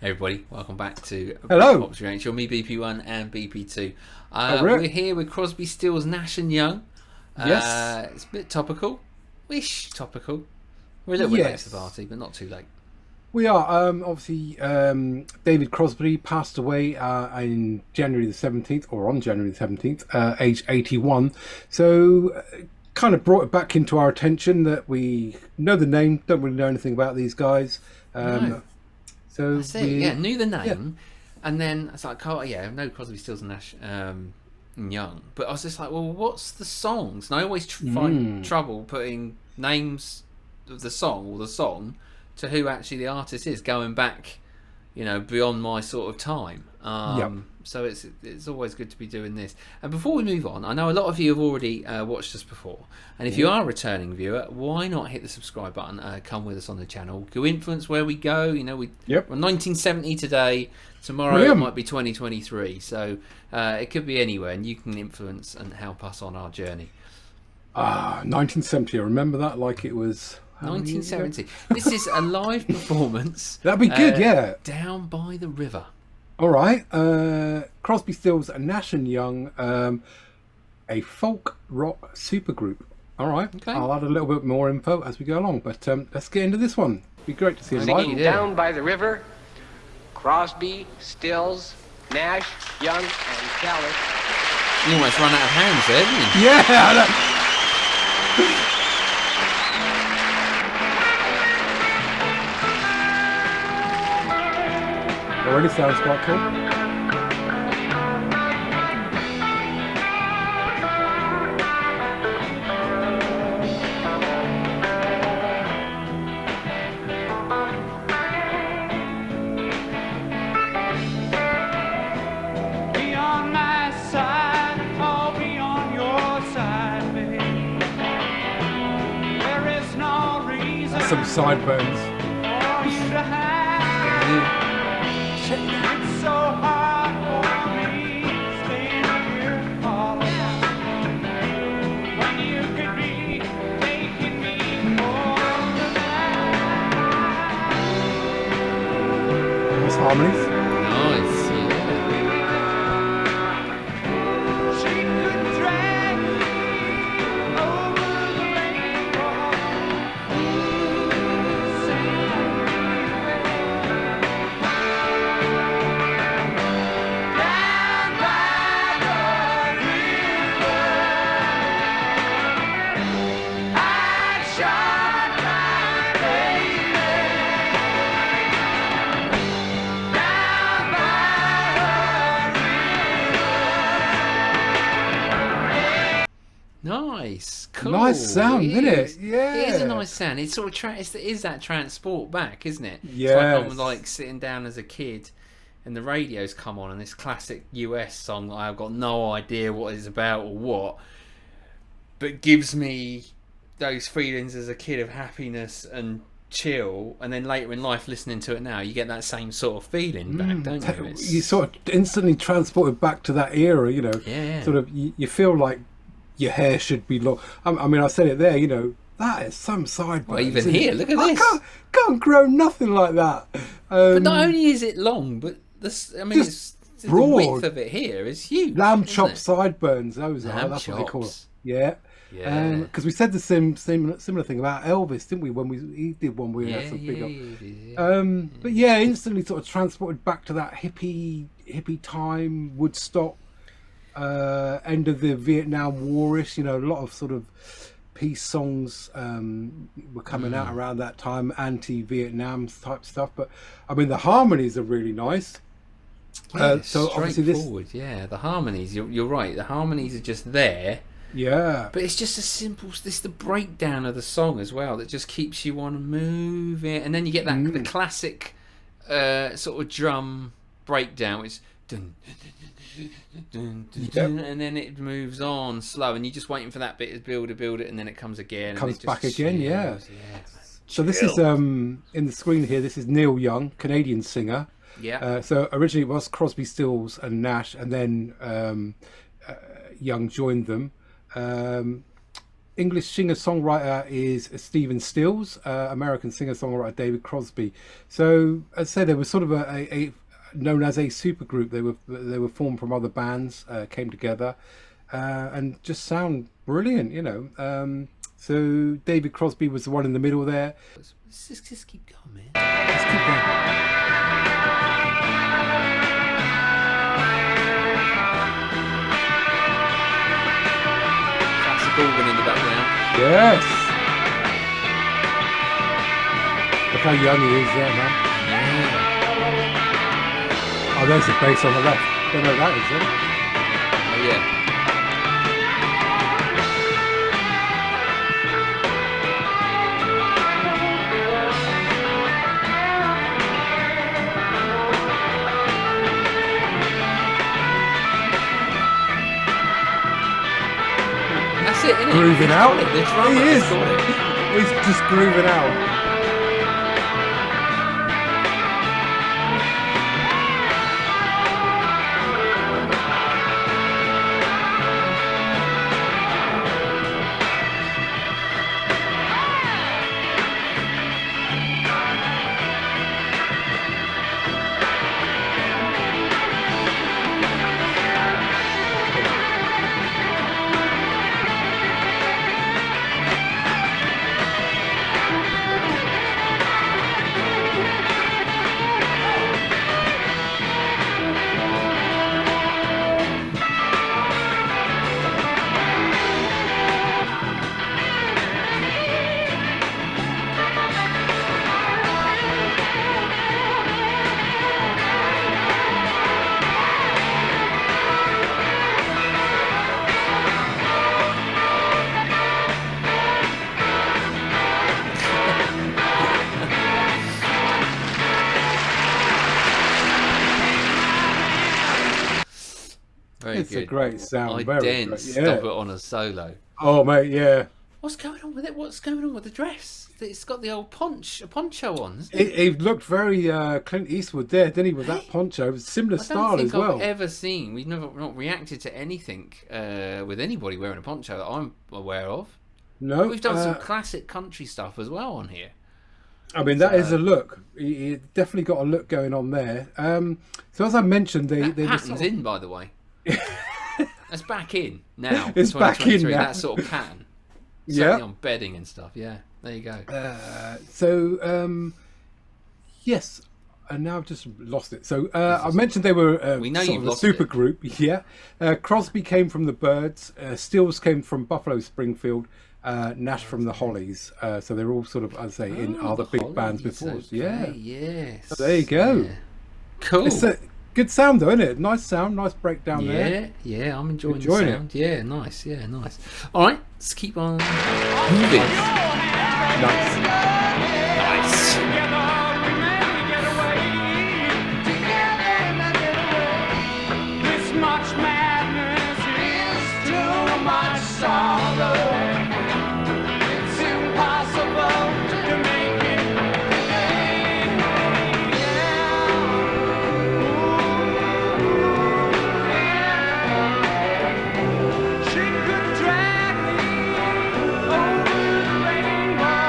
Everybody, welcome back to Hello. Pops Reaction. Me, BP1 and BP2. We're here with Crosby, Stills, Nash and Young. Yes. It's a bit topical. Wish topical. We're a little bit late to the party, but not too late. We are. Obviously, David Crosby passed away in January the 17th, or on January the 17th, age 81. So, kind of brought it back into our attention that we know the name, don't really know anything about these guys. No. So That's it, knew the name. Yeah. And then it's like, oh, yeah, no Crosby, Stills and Nash and Young. But I was just like, well, what's the songs? And I always find trouble putting names of the song or the song to who actually the artist is, going back, beyond my sort of time. So it's always good to be doing this. And before we move on, I know a lot of you have already watched us before, and if you are a returning viewer, why not hit the subscribe button? Come with us on the channel. Go influence where we go. We're 1970 today. Tomorrow it might be 2023. So it could be anywhere, and you can influence and help us on our journey. 1970. I remember that like it was 1970. This is a live performance. That'd be good, yeah. Down by the river. All right. Crosby, Stills, and Nash and Young, a folk rock supergroup. All right. Okay. I'll add a little bit more info as we go along, but let's get into this one. It'd be great to see it live. Down by the river, Crosby, Stills, Nash, Young, and Sellers. You almost run out of hands there, didn't you? Yeah. Already sounds quite cool. Be on my side, I'll be on your side, babe. There is no reason. Some sideburns. For you to hide. It's so hard for me staying here all alone when you could be taking me for the night. Nice harmonies. Nice, She could drag me over the rainbow. Nice, cool. Nice sound, isn't it? Yeah. It is a nice sound. It's sort of it is that transport back, isn't it? Yeah. It's like I'm like sitting down as a kid, and the radio's come on, and this classic US song that I've got no idea what it's about or what, but gives me those feelings as a kid of happiness and chill, and then later in life listening to it now, you get that same sort of feeling back, don't you? You sort of instantly transported back to that era, Yeah. Sort of, you feel like your hair should be long. I mean, I said it there, that is some sideburns. Well, even here, look at this. I can't grow nothing like that. But not only is it long, but it's the width of it here is huge. Lamb chop sideburns, those are. That's chops. what they call it. Yeah. Yeah. Because we said the similar thing about Elvis, didn't we? When he did one, we had some big up. But yeah, instantly sort of transported back to that hippie time, Woodstock. End of the Vietnam War-ish, a lot of sort of peace songs were coming out around that time, anti-Vietnam type stuff. But I mean, the harmonies are really nice. So obviously the harmonies. You're right. The harmonies are just there. Yeah. But it's just a simple. This the breakdown of the song as well that just keeps you on moving, and then you get that the classic sort of drum breakdown, which. Dun, dun, dun, dun, and then it moves on slow, and you're just waiting for that bit to build it, and then it comes again. Comes back chills. again, yeah. So this is in the screen here. This is Neil Young, Canadian singer. Yeah. So originally it was Crosby, Stills, and Nash, and then Young joined them. English singer-songwriter is Stephen Stills, American singer-songwriter David Crosby. So, as I say, they were sort of a known as a supergroup. They were formed from other bands, came together, and just sound brilliant, you know. So David Crosby was the one in the middle there. Let's just keep going, man. Let's keep going. Classic organ in the background. Yes. Look how young he is there, man. Yeah. Oh, there's the bass on the left. Don't know what that is, then. Oh, yeah. That's it, isn't it? Grooving out. The drummer He is. has got it. He's just grooving out. It's a great sound. I Very didn't great. stop Yeah. it on a solo. Oh, mate, yeah. What's going on with it? What's going on with the dress? It's got the old poncho on. It looked very Clint Eastwood there, didn't he, with that poncho? It was similar I style don't think as well. I've ever seen. We've not reacted to anything with anybody wearing a poncho that I'm aware of. No, We've done some classic country stuff as well on here. I mean, that is a look. You definitely got a look going on there. So as I mentioned, they were Pattern's sort of, in, by the way. That's back in now. It's back in 2023, now. That sort of pattern. Yeah. Certainly on bedding and stuff. Yeah, there you go. Yes, and now I've just lost it. So I mentioned they were We know sort you've of a lost super it. group. Yeah, Crosby came from the Byrds, Stills came from Buffalo Springfield, Nash from the Hollies. So they're all sort of, I'd say, in other big bands before us. Yeah, Yes. so there you go. Yeah. Cool. It's a good sound though, isn't it? Nice sound, nice breakdown there. Yeah, I'm enjoying Enjoying the sound. Yeah, nice. All right, let's keep on moving. Nice. Nice. Together we may get away. This much madness is too much sorrow. It's impossible to make it She could drag me over the rainbow.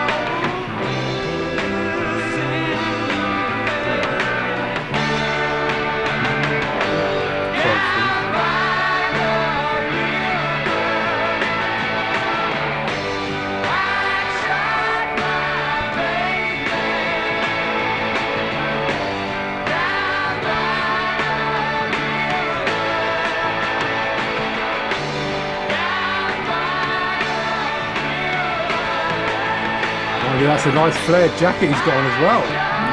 Oh, yeah, that's a nice flared jacket he's got on as well.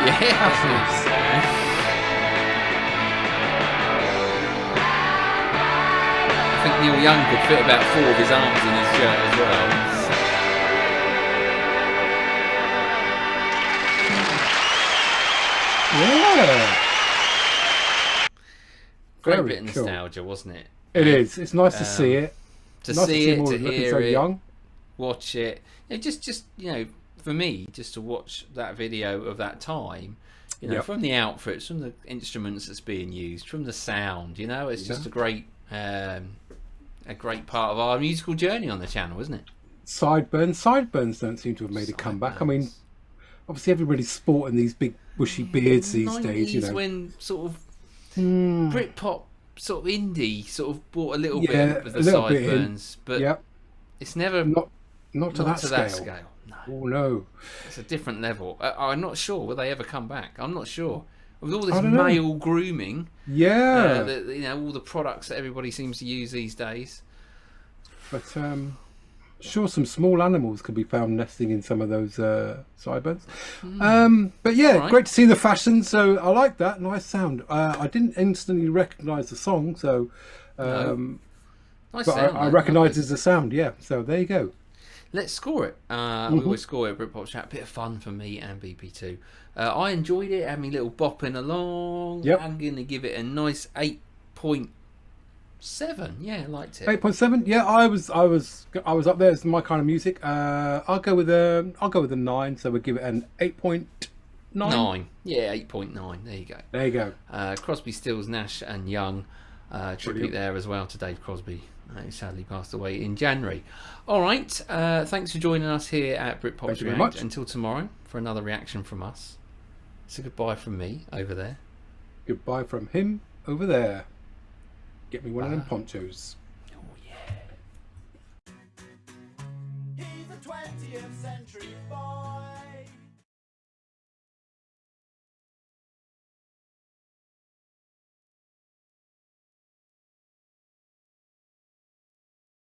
Yeah. I think Neil Young could fit about 4 of his arms in his shirt as well. Yeah. Great Very bit of cool. nostalgia, wasn't it? It is. It's nice to see it. To Nice see it, him to looking hear so it, young. watch it. Just for me, just to watch that video of that time, Yep. from the outfits, from the instruments that's being used, from the sound, it's just a great part of our musical journey on the channel, isn't it? Sideburns don't seem to have made a comeback. I mean, obviously everybody's sporting these big bushy beards these days, you know. When sort of Britpop, sort of indie, sort of brought a little bit of the sideburns, but it's never not to that scale. No. Oh no, it's a different level. I'm not sure will they ever come back. I'm not sure with all this male grooming. Yeah, you know, all the products that everybody seems to use these days. But sure, some small animals could be found nesting in some of those sideburns. But yeah, great to see the fashion. So I like that. Nice sound. I didn't instantly recognise the song, so Nice but sound, I recognise the sound. Yeah, so there you go. Let's score it. We always score it at Britpop Chat. Bit of fun for me and BP2. I enjoyed it. Had me little bopping along. Yep. I'm going to give it a nice 8.7. Yeah, I liked it. 8.7. Yeah, I was up there. It's my kind of music. I'll go with a 9. So we'll give it an 8.9. 9. Yeah, 8.9. There you go. There you go. Crosby, Stills, Nash and Young. Tribute there as well to Dave Crosby, who sadly passed away in January. All right, thanks for joining us here at Britpop React. Until tomorrow for another reaction from us. So goodbye from me over there. Goodbye from him over there. Get me one of them ponchos.